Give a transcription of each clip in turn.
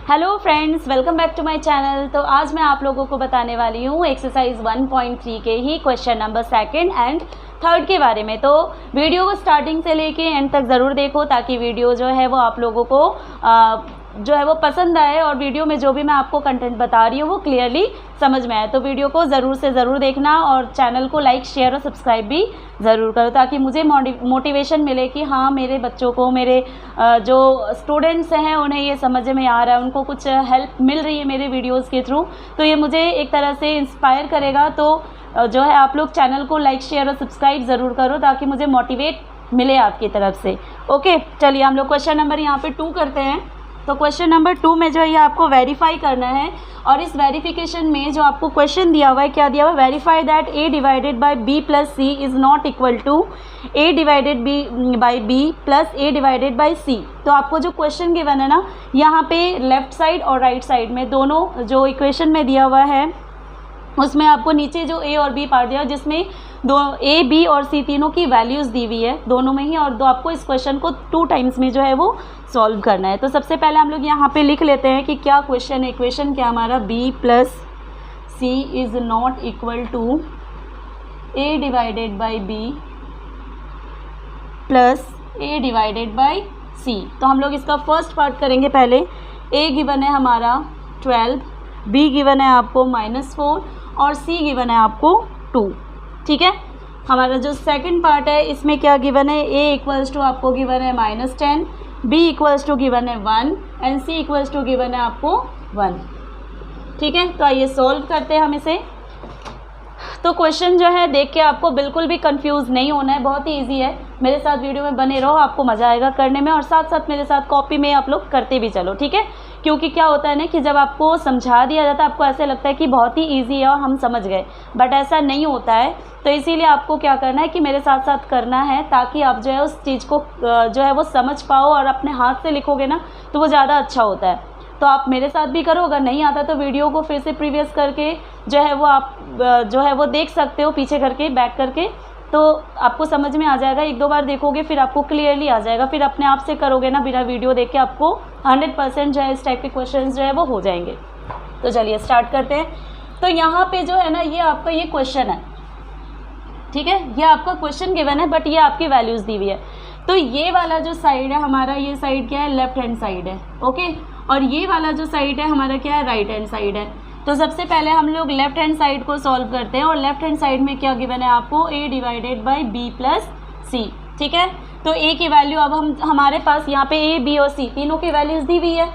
Hello friends, welcome back to my channel. तो आज मैं आप लोगों को बताने वाली हूँ एक्सरसाइज 1.3 के ही question number 2nd and 3rd के बारे में। तो वीडियो को स्टार्टिंग से लेके एंड तक ज़रूर देखो ताकि वीडियो जो है वो आप लोगों को जो है वो पसंद आए और वीडियो में जो भी मैं आपको कंटेंट बता रही हूँ वो क्लियरली समझ में आए। तो वीडियो को ज़रूर से ज़रूर देखना और चैनल को लाइक, शेयर और सब्सक्राइब भी ज़रूर करो ताकि मुझे मोटिवेशन मिले कि हाँ, मेरे बच्चों को, मेरे जो स्टूडेंट्स हैं उन्हें ये समझ में आ रहा है, उनको कुछ हेल्प मिल रही है मेरे वीडियोज़ के थ्रू। तो ये मुझे एक तरह से इंस्पायर करेगा। तो जो है आप लोग चैनल को लाइक, शेयर और सब्सक्राइब ज़रूर करो ताकि मुझे मोटिवेट मिले आपकी तरफ से। ओके, चलिए हम लोग क्वेश्चन नंबर यहाँ पे 2 करते हैं। तो क्वेश्चन नंबर 2 में जो है ये आपको वेरीफाई करना है और इस वेरिफिकेशन में जो आपको क्वेश्चन दिया हुआ है, क्या दिया हुआ है, verify that a divided by b plus C is not equal to a divided by b plus a divided by c। तो आपको जो क्वेश्चन गिवन है ना, यहाँ पे लेफ्ट साइड और राइट साइड में दोनों जो इक्वेशन में दिया हुआ है उसमें आपको नीचे जो a और b पार्ट दिया है जिसमें दो a, b और c तीनों की वैल्यूज़ दी हुई है दोनों में ही, और दो आपको इस क्वेश्चन को 2 टाइम्स में जो है वो सॉल्व करना है। तो सबसे पहले हम लोग यहाँ पे लिख लेते हैं कि क्या क्वेश्चन है। इक्वेशन क्या हमारा, b plus C is not equal to a divided by b plus a divided by c। तो हम लोग इसका फर्स्ट पार्ट करेंगे पहले। a गिवन है हमारा 12, b गिवन है आपको -4 और c गिवन है आपको 2। ठीक है, हमारा जो सेकंड पार्ट है इसमें क्या गिवन है, a इक्वल्स टू आपको गिवन है -10, b इक्वल्स टू गिवन है 1 and c equals to given है आपको 1। ठीक है, तो आइए सॉल्व करते हैं हम इसे। तो क्वेश्चन जो है देख के आपको बिल्कुल भी कंफ्यूज नहीं होना है, बहुत ही इजी है। मेरे साथ वीडियो में बने रहो, आपको मज़ा आएगा करने में और साथ साथ मेरे साथ कॉपी में आप लोग करते भी चलो। ठीक है, क्योंकि क्या होता है ना कि जब आपको समझा दिया जाता है आपको ऐसे लगता है कि बहुत ही इजी है और हम समझ गए, बट ऐसा नहीं होता है। तो इसीलिए आपको क्या करना है कि मेरे साथ साथ करना है ताकि आप जो है उस चीज़ को जो है वो समझ पाओ, और अपने हाथ से लिखोगे ना तो वो ज़्यादा अच्छा होता है। तो आप मेरे साथ भी करो, अगर नहीं आता तो वीडियो को फिर से प्रीवियस करके जो है वो आप जो है वो देख सकते हो, पीछे करके बैक करके, तो आपको समझ में आ जाएगा। 1-2 बार देखोगे फिर आपको क्लियरली आ जाएगा। फिर अपने आप से करोगे ना बिना वीडियो देख के, आपको 100% जो है इस टाइप के क्वेश्चन जो है वो हो जाएंगे। तो चलिए स्टार्ट करते हैं। तो यहाँ पे जो है ना ये आपका ये क्वेश्चन है, ठीक है, ये आपका क्वेश्चन गिवन है बट ये आपकी वैल्यूज़ दी हुई है। तो ये वाला जो साइड है हमारा, ये साइड क्या है, लेफ्ट हैंड साइड है। ओके, और ये वाला जो साइड है हमारा क्या है, राइट हैंड साइड है। तो सबसे पहले हम लोग लेफ्ट हैंड साइड को सॉल्व करते हैं और लेफ्ट हैंड साइड में क्या गिवन है आपको, a divided by b plus c। ठीक है, तो a की वैल्यू अब हमारे पास यहाँ पे a, b और c तीनों की वैल्यूज़ दी हुई है।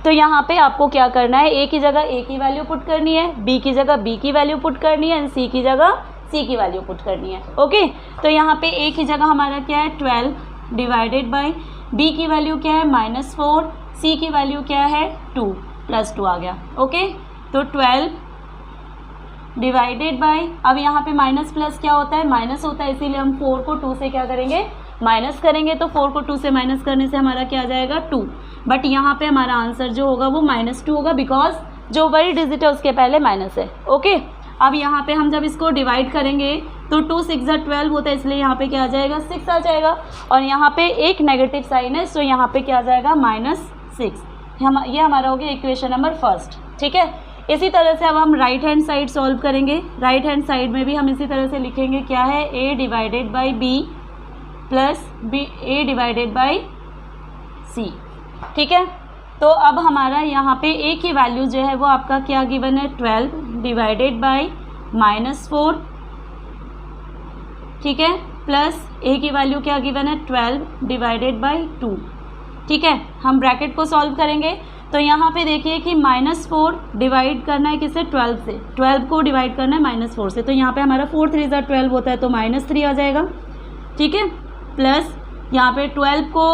तो यहाँ पे आपको क्या करना है, a की जगह a की वैल्यू पुट करनी है, b की जगह b की वैल्यू पुट करनी है एंड c की जगह c की वैल्यू पुट करनी है। ओके, तो यहाँ पे a की जगह हमारा क्या है 12 डिवाइडेड बाई b की वैल्यू क्या है -4, c की वैल्यू क्या है 2 प्लस 2 आ गया। ओके, तो 12 डिवाइडेड बाई, अब यहाँ पे माइनस प्लस क्या होता है, माइनस होता है, इसीलिए हम 4 को 2 से क्या करेंगे, माइनस करेंगे। तो 4 को 2 से माइनस करने से हमारा क्या आ जाएगा 2, बट यहाँ पे हमारा आंसर जो होगा वो -2 होगा बिकॉज जो बड़ी डिजिट है उसके पहले माइनस है। ओके, अब यहाँ पे हम जब इसको डिवाइड करेंगे तो 2 6 12 होता है, इसलिए यहाँ पे क्या आ जाएगा 6 आ जाएगा, और यहाँ पे एक नेगेटिव साइन है सो यहाँ पे क्या आ जाएगा -6। ये हमारा हो गया इक्वेशन नंबर 1। ठीक है, इसी तरह से अब हम राइट हैंड साइड सॉल्व करेंगे। राइट हैंड साइड में भी हम इसी तरह से लिखेंगे, क्या है, a divided by b plus a divided by c। ठीक है, तो अब हमारा यहाँ पे a की वैल्यू जो है वो आपका क्या गिवन है, 12 डिवाइडेड बाई -4। ठीक है, प्लस a की वैल्यू क्या गिवन है 12 डिवाइडेड बाई 2। ठीक है, हम ब्रैकेट को सॉल्व करेंगे। तो यहाँ पे देखिए कि -4 डिवाइड करना है किससे, 12 से, 12 को डिवाइड करना है -4 से। तो यहाँ पे हमारा 4 3 12 होता है तो -3 आ जाएगा। ठीक है, प्लस यहाँ पे 12 को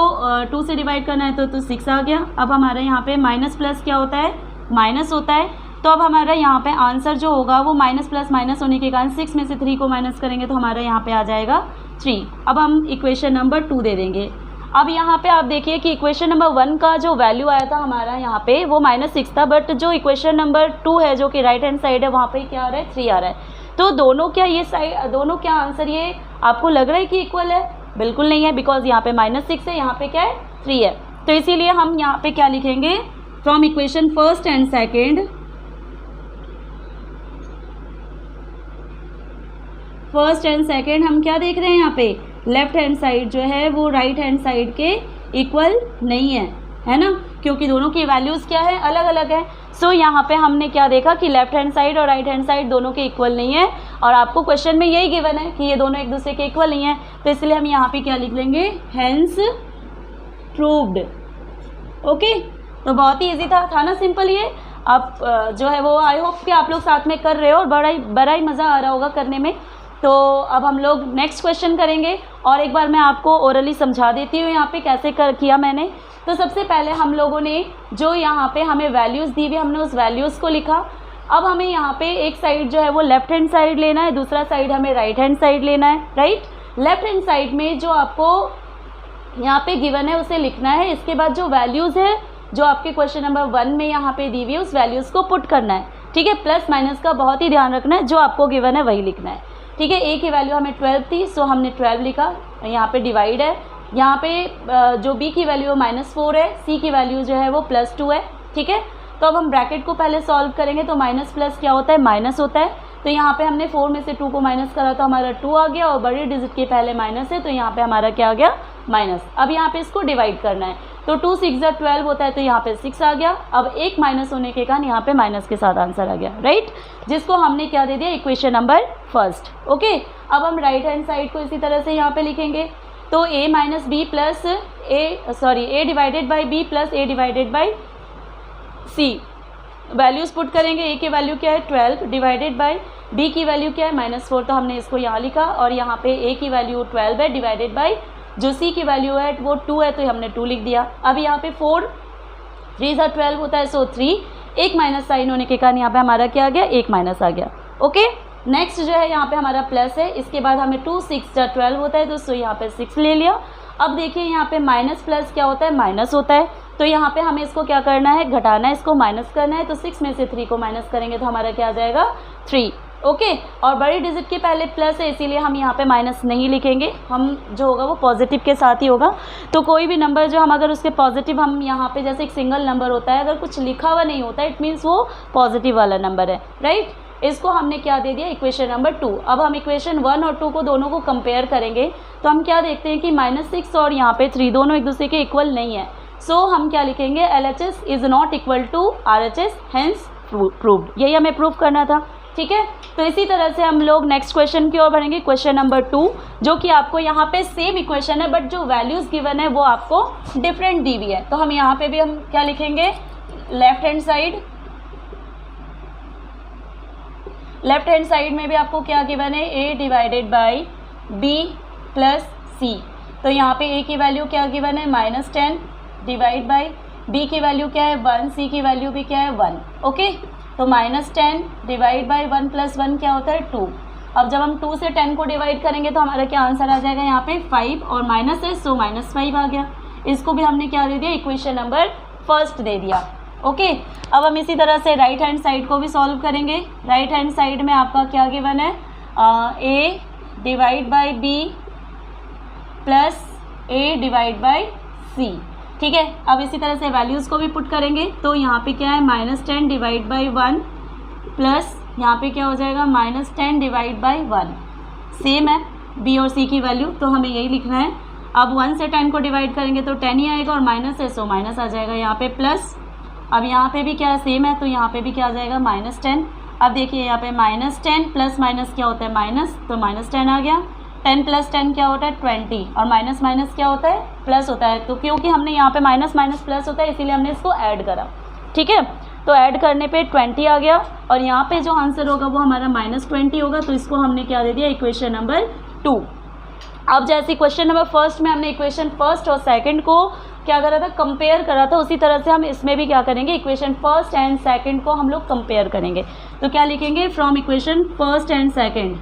2 से डिवाइड करना है तो 6 आ गया। अब हमारे यहाँ पे माइनस प्लस क्या होता है, माइनस होता है। तो अब हमारा यहाँ पे आंसर जो होगा वो माइनस प्लस माइनस होने के कारण 6 में से 3 को माइनस करेंगे तो हमारा यहाँ पे आ जाएगा 3। अब हम इक्वेशन नंबर 2 दे देंगे। अब यहाँ पे आप देखिए कि इक्वेशन नंबर 1 का जो वैल्यू आया था हमारा यहाँ पे वो -6 था, बट जो इक्वेशन नंबर 2 है जो कि राइट हैंड साइड है वहाँ पे क्या आ रहा है, 3 आ रहा है। तो दोनों क्या ये साइड, दोनों क्या आंसर ये आपको लग रहा है कि इक्वल है, बिल्कुल नहीं है, बिकॉज यहाँ पे -6 है, यहाँ पे क्या है 3 है। तो इसीलिए हम यहाँ पे क्या लिखेंगे, from equation first and second, first and second हम क्या देख रहे हैं यहाँ पे, लेफ्ट हैंड साइड जो है वो राइट हैंड साइड के इक्वल नहीं है ना, क्योंकि दोनों की वैल्यूज़ क्या है, अलग अलग है। सो यहाँ पे हमने क्या देखा कि लेफ्ट हैंड साइड और राइट हैंड साइड दोनों के इक्वल नहीं है, और आपको क्वेश्चन में यही गिवन है कि ये दोनों एक दूसरे के इक्वल नहीं है, तो इसलिए हम यहाँ पे क्या लिख लेंगे, हेंस प्रूव्ड। ओके, तो बहुत ही ईजी था ना, सिंपल। ये आप जो है वो आई होप कि आप लोग साथ में कर रहे हो और बड़ा ही मज़ा आ रहा होगा करने में। तो अब हम लोग नेक्स्ट क्वेश्चन करेंगे, और एक बार मैं आपको ओरली समझा देती हूँ यहाँ पे कैसे किया मैंने। तो सबसे पहले हम लोगों ने जो यहाँ पे हमें वैल्यूज़ दी हुई, हमने उस वैल्यूज़ को लिखा। अब हमें यहाँ पे एक साइड जो है वो लेफ्ट हैंड साइड लेना है, दूसरा साइड हमें राइट हैंड साइड लेना है, राइट। लेफ्ट हैंड साइड में जो आपको यहाँ पे गिवन है उसे लिखना है, इसके बाद जो वैल्यूज़ है जो आपके क्वेश्चन नंबर 1 में यहाँ पे दी हुई है उस वैल्यूज़ को पुट करना है, ठीक है। प्लस माइनस का बहुत ही ध्यान रखना है, जो आपको गिवन है वही लिखना है, ठीक है। ए की वैल्यू हमें 12 थी, सो हमने 12 लिखा। यहाँ पे डिवाइड है, यहाँ पे जो बी की वैल्यू है -4 है, सी की वैल्यू जो है वो +2 है, ठीक है। तो अब हम ब्रैकेट को पहले सॉल्व करेंगे, तो माइनस प्लस क्या होता है, माइनस होता है। तो यहाँ पे हमने 4 में से 2 को माइनस करा तो हमारा 2 आ गया, और बड़ी डिजिट के पहले माइनस है तो यहाँ पे हमारा क्या आ गया, माइनस। अब यहाँ पे इसको डिवाइड करना है, तो 2 6 12 होता है, तो यहाँ पे 6 आ गया। अब एक माइनस होने के कारण यहाँ पे माइनस के साथ आंसर आ गया, राइट, जिसको हमने क्या दे दिया, इक्वेशन नंबर फर्स्ट। ओके, अब हम राइट हैंड साइड को इसी तरह से यहाँ पे लिखेंगे, तो a minus B plus A divided by B plus A divided by C. Values put करेंगे, a की वैल्यू क्या है 12 डिवाइडेड बाई b की वैल्यू क्या है -4, तो हमने इसको यहाँ लिखा, और यहाँ पे a की वैल्यू 12 है डिवाइडेड बाई जो c की वैल्यू है वो 2 है, तो हमने 2 लिख दिया। अब यहाँ पे 4 3 12 होता है, सो 3, एक माइनस साइन होने के कारण यहाँ पे हमारा क्या आ गया, एक माइनस आ गया। ओके, नेक्स्ट जो है यहाँ पे हमारा प्लस है, इसके बाद हमें 2 6 12 होता है, तो सो यहाँ पे 6 ले लिया। अब देखिए यहाँ पे माइनस प्लस क्या होता है, माइनस होता है, तो यहाँ पे हमें इसको क्या करना है, घटाना है, इसको माइनस करना है। तो 6 में से 3 को माइनस करेंगे तो हमारा क्या आ जाएगा, 3। ओके, और बड़ी डिजिट के पहले प्लस है, इसीलिए हम यहाँ पे माइनस नहीं लिखेंगे, हम जो होगा वो पॉजिटिव के साथ ही होगा। तो कोई भी नंबर जो हम अगर उसके पॉजिटिव, हम यहाँ पे जैसे एक सिंगल नंबर होता है, अगर कुछ लिखा हुआ नहीं होता इट मीन्स वो पॉजिटिव वाला नंबर है, राइट। इसको हमने क्या दे दिया, इक्वेशन नंबर 2। अब हम इक्वेशन 1 और 2 को दोनों को कंपेयर करेंगे, तो हम क्या देखते हैं कि -6 और यहाँ पे 3 दोनों एक दूसरे के इक्वल नहीं है। सो हम क्या लिखेंगे, LHS is not equal to RHS, hence proved. यही हमें प्रूव करना था, ठीक है। तो इसी तरह से हम लोग नेक्स्ट क्वेश्चन की ओर बढ़ेंगे, क्वेश्चन नंबर 2, जो कि आपको यहाँ पे सेम इक्वेशन है, बट जो वैल्यूज़ गिवन है वो आपको डिफरेंट दी हुई है। तो हम यहाँ पे भी हम क्या लिखेंगे, लेफ्ट हैंड साइड में भी आपको क्या गिवन है, a divided by b plus c। तो यहाँ पे a की वैल्यू क्या गिवन है, -10 डिवाइड बाई b की वैल्यू क्या है 1, c की वैल्यू भी क्या है 1। ओके, तो -10 डिवाइड बाई 1 प्लस 1 क्या होता है 2। अब जब हम 2 से 10 को डिवाइड करेंगे तो हमारा क्या आंसर आ जाएगा, यहाँ पे 5 और माइनस है, सो -5 आ गया। इसको भी हमने क्या दे दिया, इक्वेशन नंबर फर्स्ट दे दिया। ओके, अब हम इसी तरह से राइट हैंड साइड को भी सॉल्व करेंगे। राइट हैंड साइड में आपका क्या गिवन है, a divide by b plus a divide by c, ठीक है। अब इसी तरह से वैल्यूज़ को भी पुट करेंगे, तो यहाँ पे क्या है, -10 डिवाइड बाई 1 प्लस यहाँ पे क्या हो जाएगा, -10 डिवाइड बाई 1, सेम है b और c की वैल्यू, तो हमें यही लिखना है। अब 1 से 10 को डिवाइड करेंगे तो 10 ही आएगा, और माइनस है सो माइनस आ जाएगा यहाँ पे प्लस। अब यहाँ पे भी क्या सेम है, तो यहाँ पे भी क्या आ जाएगा, -10। अब देखिए यहाँ पे -10 प्लस माइनस क्या होता है, माइनस, तो -10 आ गया। 10 प्लस 10 क्या होता है 20, और माइनस माइनस क्या होता है, प्लस होता है। तो क्योंकि हमने यहाँ पे माइनस माइनस प्लस होता है इसीलिए हमने इसको ऐड करा, ठीक है। तो ऐड करने पे 20 आ गया, और यहाँ पे जो आंसर होगा वो हमारा -20 होगा, तो इसको हमने क्या दे दिया, इक्वेशन नंबर 2। अब जैसे क्वेश्चन नंबर फर्स्ट में हमने इक्वेशन फर्स्ट और सेकंड को क्या करा था, कंपेयर करा था, उसी तरह से हम इसमें भी क्या करेंगे, इक्वेशन फर्स्ट एंड सेकंड को हम लोग कंपेयर करेंगे। तो क्या लिखेंगे, from equation first and second,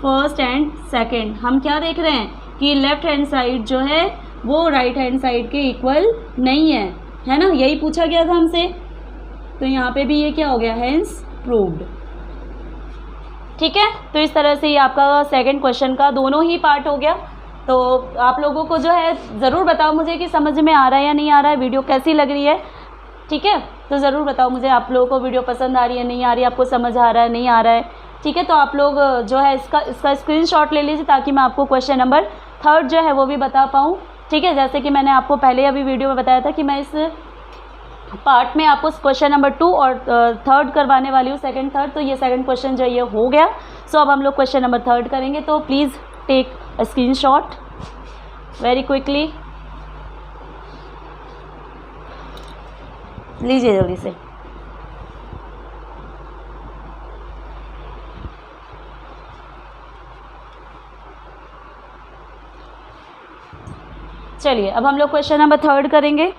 first and second हम क्या देख रहे हैं कि लेफ्ट हैंड साइड जो है वो राइट हैंड साइड के इक्वल नहीं है ना, यही पूछा गया था हमसे। तो यहाँ पे भी ये क्या हो गया, हेंस प्रूव्ड, ठीक है। तो इस तरह से ये आपका सेकंड क्वेश्चन का दोनों ही पार्ट हो गया। तो आप लोगों को जो है ज़रूर बताओ मुझे कि समझ में आ रहा है या नहीं आ रहा है, वीडियो कैसी लग रही है, ठीक है। तो ज़रूर बताओ मुझे आप लोगों को वीडियो पसंद आ रही है, नहीं आ रही है, आपको समझ आ रहा है, नहीं आ रहा है, ठीक है। तो आप लोग जो है इसका स्क्रीनशॉट ले लीजिए ताकि मैं आपको क्वेश्चन नंबर 3 जो है वो भी बता पाऊँ, ठीक है। जैसे कि मैंने आपको पहले अभी वीडियो में बताया था कि मैं इस पार्ट में आपको क्वेश्चन नंबर 2 और 3 करवाने वाली हूँ, 2nd 3rd। तो ये 2nd क्वेश्चन जो ये हो गया। सो अब हम लोग क्वेश्चन नंबर 3 करेंगे। तो please take a screenshot very quickly, लीजिए जल्दी से। चलिए अब हम लोग क्वेश्चन नंबर 3 करेंगे।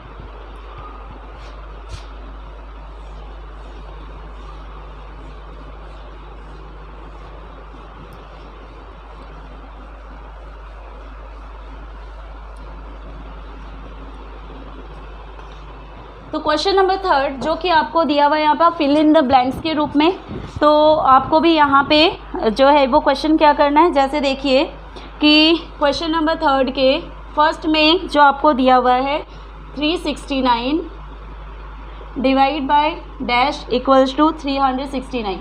तो क्वेश्चन नंबर 3 जो कि आपको दिया हुआ है यहाँ पर फिल इन द ब्लैंक्स के रूप में, तो आपको भी यहाँ पे जो है वो क्वेश्चन क्या करना है। जैसे देखिए कि क्वेश्चन नंबर 3 के फर्स्ट में जो आपको दिया हुआ है 369 divide by dash equals to 369।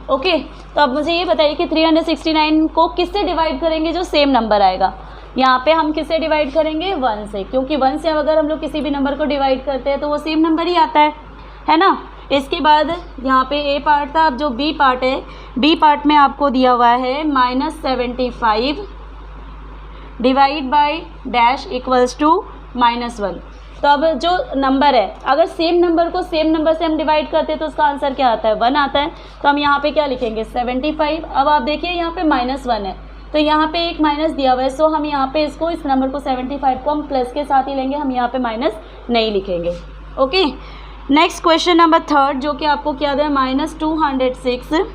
Okay, तो अब मुझे ये बताइए कि 369 को किससे डिवाइड करेंगे जो सेम नंबर आएगा। यहाँ पे हम किससे डिवाइड करेंगे, 1 से, क्योंकि 1 से अगर हम लोग किसी भी नंबर को डिवाइड करते हैं तो वो सेम नंबर ही आता है ना। इसके बाद यहाँ पे ए पार्ट था, अब जो बी पार्ट है, बी पार्ट में आपको दिया हुआ है -75 divide by dash equals to -1। तो अब जो नंबर है, अगर सेम नंबर को सेम नंबर से हम डिवाइड करते हैं तो उसका आंसर क्या आता है, 1 आता है। तो हम यहाँ पे क्या लिखेंगे, 75। अब आप देखिए यहाँ पे -1 है, तो यहाँ पे एक माइनस दिया हुआ है। सो हम यहाँ पे इसको, इस नंबर को 75 को हम प्लस के साथ ही लेंगे, हम यहाँ पे माइनस नहीं लिखेंगे। ओके, नेक्स्ट क्वेश्चन नंबर 3 जो कि आपको क्या दिया है, -206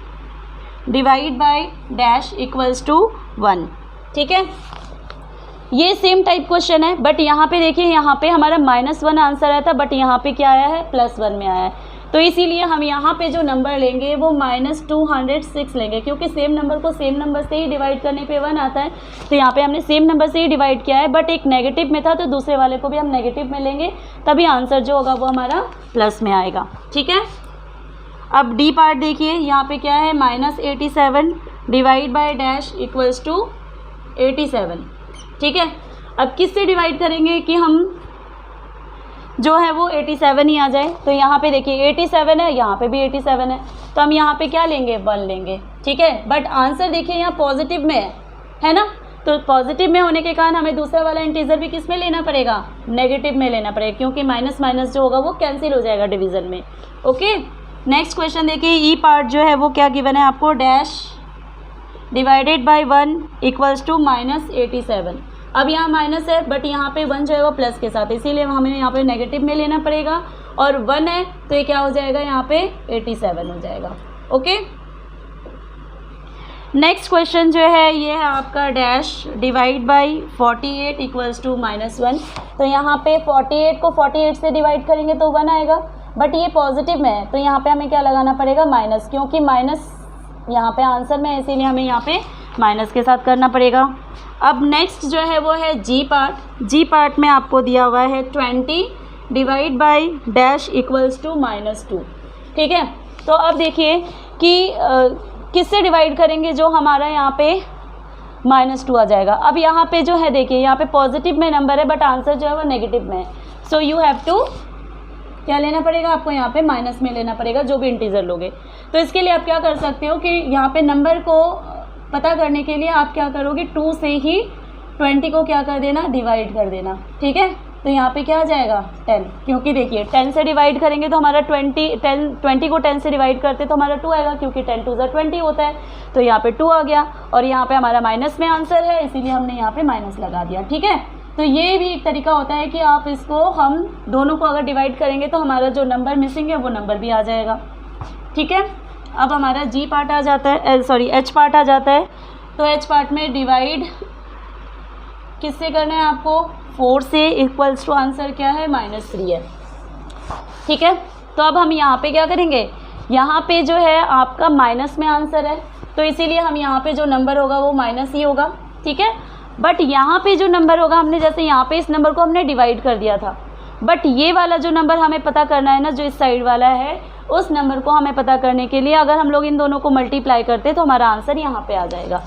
divide by dash equals to 1। ठीक है, ये सेम टाइप क्वेश्चन है, बट यहाँ पे देखिए, यहाँ पे हमारा -1 आंसर आया था, बट यहाँ पे क्या आया है, +1 में आया है। तो इसीलिए हम यहाँ पे जो नंबर लेंगे वो -206 लेंगे, क्योंकि सेम नंबर को सेम नंबर से ही डिवाइड करने पे 1 आता है। तो यहाँ पे हमने सेम नंबर से ही डिवाइड किया है, बट एक नेगेटिव में था तो दूसरे वाले को भी हम नेगेटिव में लेंगे, तभी आंसर जो होगा वो हमारा प्लस में आएगा। ठीक है, अब डी पार्ट देखिए, यहाँ पे क्या है, -87 divide by dash equals to 87। ठीक है, अब किससे डिवाइड करेंगे कि हम जो है वो 87 ही आ जाए। तो यहाँ पे देखिए 87 है, यहाँ पे भी 87 है, तो हम यहाँ पे क्या लेंगे, 1 लेंगे। ठीक है, बट आंसर देखिए यहाँ पॉजिटिव में है ना, तो पॉजिटिव में होने के कारण हमें दूसरा वाला इंटीजर भी किस में लेना पड़ेगा, नेगेटिव में लेना पड़ेगा, क्योंकि माइनस माइनस जो होगा वो कैंसिल हो जाएगा डिवीज़न में। ओके, नेक्स्ट क्वेश्चन देखिए, ई पार्ट जो है वो क्या गिवन है आपको, dash divided by 1 equals to -87। अब यहाँ माइनस है, बट यहाँ पे 1 जो है वो प्लस के साथ, इसीलिए हमें यहाँ पे नेगेटिव में लेना पड़ेगा, और 1 है तो ये क्या हो जाएगा, यहाँ पे 87 हो जाएगा। ओके, नेक्स्ट क्वेश्चन जो है ये है आपका dash divide by 48 equals to -1। तो यहाँ पे 48 को 48 से डिवाइड करेंगे तो 1 आएगा, बट ये पॉजिटिव में है, तो यहाँ पे हमें क्या लगाना पड़ेगा, माइनस, क्योंकि माइनस यहाँ पे आंसर में है, इसीलिए हमें यहाँ पे माइनस के साथ करना पड़ेगा। अब नेक्स्ट जो है वो है जी पार्ट। जी पार्ट में आपको दिया हुआ है 20 divide by dash equals to -2। ठीक है, तो अब देखिए कि किससे डिवाइड करेंगे, जो हमारा यहाँ पे -2 आ जाएगा। अब यहाँ पे जो है देखिए, यहाँ पे पॉजिटिव में नंबर है, बट आंसर जो है वो नेगेटिव में है। सो यू हैव टू क्या लेना पड़ेगा आपको, यहाँ पे माइनस में लेना पड़ेगा जो भी इंटीजर लोगे। तो इसके लिए आप क्या कर सकते हो कि यहाँ पे नंबर को पता करने के लिए आप क्या करोगे, 2 से ही 20 को क्या कर देना, डिवाइड कर देना। ठीक है, तो यहाँ पे क्या आ जाएगा, 10, क्योंकि देखिए 10 से डिवाइड करेंगे तो हमारा 20 को 10 से डिवाइड करते तो हमारा 2 आएगा, क्योंकि 10 2 20 होता है, तो यहाँ पे 2 आ गया, और यहाँ पे हमारा माइनस में आंसर है, इसीलिए हमने यहाँ पे माइनस लगा दिया। ठीक है, तो ये भी एक तरीका होता है कि आप इसको, हम दोनों को अगर डिवाइड करेंगे तो हमारा जो नंबर मिसिंग है वो नंबर भी आ जाएगा। ठीक है, अब हमारा जी पार्ट आ जाता है, सॉरी एच पार्ट आ जाता है। तो एच पार्ट में डिवाइड किससे करना है आपको, 4 से, इक्वल्स टू आंसर क्या है, -3 है। ठीक है, तो अब हम यहाँ पे क्या करेंगे, यहाँ पे जो है आपका माइनस में आंसर है, तो इसीलिए हम यहाँ पे जो नंबर होगा वो माइनस ही होगा। ठीक है, बट यहाँ पे जो नंबर होगा, हमने जैसे यहाँ पे इस नंबर को हमने डिवाइड कर दिया था, बट ये वाला जो नंबर हमें पता करना है ना, जो इस साइड वाला है, उस नंबर को हमें पता करने के लिए अगर हम लोग इन दोनों को मल्टीप्लाई करते तो हमारा आंसर यहाँ पे आ जाएगा।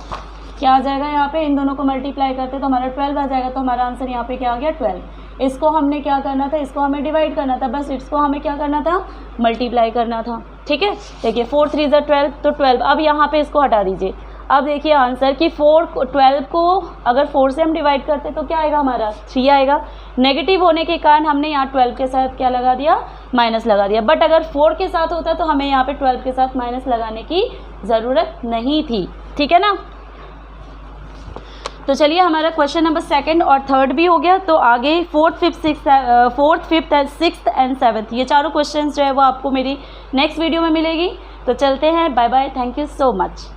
क्या आ जाएगा? यहाँ पे इन दोनों को मल्टीप्लाई करते तो हमारा 12 आ जाएगा। तो हमारा आंसर यहाँ पे क्या आ गया? 12। इसको हमने क्या करना था? इसको हमें डिवाइड करना था, बस इसको हमें क्या करना था? मल्टीप्लाई करना था। ठीक है, देखिए 4 3 ज़ा 12, तो 12। अब यहाँ पे इसको हटा दीजिए। अब देखिए आंसर कि 12 को अगर 4 से हम डिवाइड करते तो क्या आएगा? हमारा 3 आएगा। नेगेटिव होने के कारण हमने यहाँ 12 के साथ क्या लगा दिया? माइनस लगा दिया। बट अगर 4 के साथ होता तो हमें यहाँ पे 12 के साथ माइनस लगाने की ज़रूरत नहीं थी। ठीक है ना? तो चलिए हमारा क्वेश्चन नंबर 2nd और 3rd भी हो गया। तो आगे 4th 5th 6th and 7th ये चारों क्वेश्चंस जो है वो आपको मेरी नेक्स्ट वीडियो में मिलेगी। तो चलते हैं, bye bye, thank you so much.